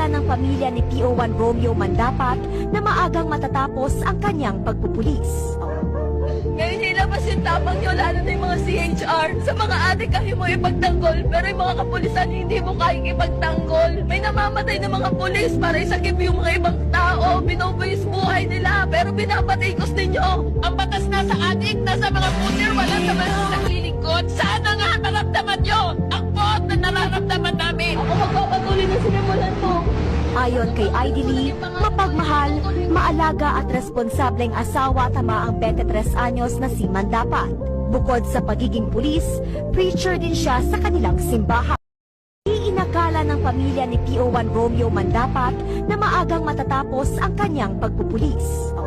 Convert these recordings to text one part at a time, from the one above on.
Inakala ng pamilya ni PO1 Romeo Mandapat na maagang matatapos ang kanyang pagpupulis. Ngayon nilabas yung tapang nyo, lalo na yung mga CHR. Sa mga adik kaya mo ipagtanggol, pero yung mga kapulisan hindi mo kayang ipagtanggol. May namamatay na mga pulis para isakip yung mga ibang tao. Binoboyos buhay nila, pero binabatikos ninyo. Ang batas nasa adik, nasa mga putir, walang naman naglilingkod. Sana nga naramdaman nyo ang pot na nararamdaman namin. Ako magpapatuloy na sinimulan mo. Ayon kay Idly, mapagmahal, maalaga at responsableng asawa tamaang 23 anyos na si Mandapat. Bukod sa pagiging pulis, preacher din siya sa kanilang simbahan. Inakala ng pamilya ni PO1 Romeo Mandapat na maagang matatapos ang kanyang pagpupulis.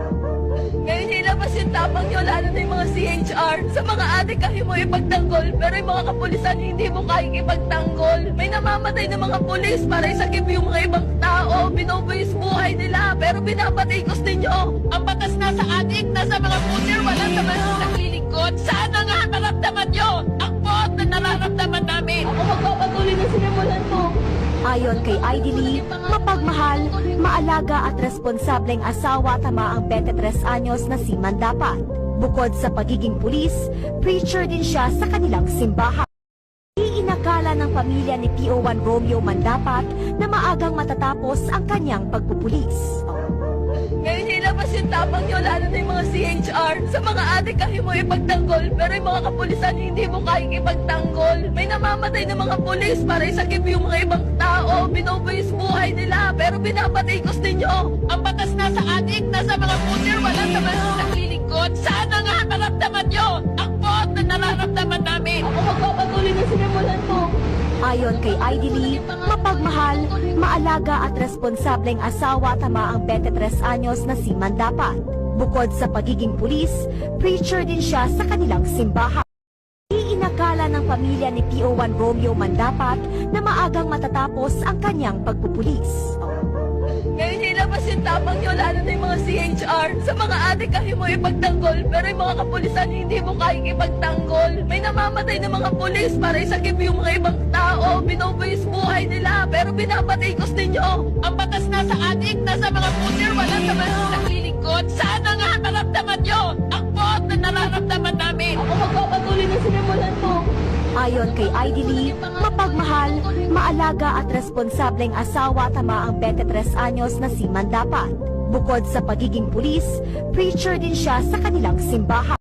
Ngayon nilabas yung tapang nyo, lalo na yung mga CHR. Sa mga adik kaya mo ipagtanggol, pero yung mga kapulisan hindi mo kayang ipagtanggol. May namamatay na mga pulis para isakip yung mga ibang tao. Binoboyos buhay nila, pero binabatikos ninyo. Ang batas nasa adik, nasa mga putir, walang naman naglilingkod. Sana nga naramdaman nyo ang pot na nararamdaman namin. Ako magpapatuloy na sinimulan mo. Ayon kay Idly, mapagmahal, maalaga at responsableng asawa tamaang 23 anyos na si Mandapat. Bukod sa pagiging pulis, preacher din siya sa kanilang simbahan. Inakala ng pamilya ni PO1 Romeo Mandapat na maagang matatapos ang kanyang pagpupulis. Ngayon nilabas yung tapang nyo, lalo na yung mga CHR. Sa mga adik kaya mo ipagtanggol, pero yung mga kapulisan hindi mo kayang ipagtanggol. May namamatay na mga pulis para isakip yung mga ibang tao. Binoboyos buhay nila, pero binabatikos ninyo. Ang batas nasa adik, nasa mga putir, walang naman naglilingkod. Sana nga naramdaman nyo ang pot na nararamdaman namin. Ako magpapatuloy na sinimulan mo. Ayon kay Idly, mapagmahal, maalaga at responsableng asawa tamaang 23 anyos na si Mandapat. Bukod sa pagiging pulis, preacher din siya sa kanilang simbahan. Inakala ng pamilya ni PO1 Romeo Mandapat na maagang matatapos ang kanyang pagpupulis. Ngayon nilabas yung tapang nyo, lalo na yung mga CHR. Sa mga adik kaya mo ipagtanggol, pero yung mga kapulisan hindi mo kayang ipagtanggol. May namamatay na mga pulis para isakip yung mga ibang tao. Binoboyos buhay nila, pero binabatikos ninyo. Ang batas nasa adik, nasa mga putir, walang naman naglilingkod. Sana nga naramdaman nyo ang pot na nararamdaman namin. Ako magpapatuloy na sinimulan mo. Ayon kay Idly, mapagmahal, maalaga at responsableng asawa tamaang 23 anyos na si Mandapat. Bukod sa pagiging pulis, preacher din siya sa kanilang simbahan.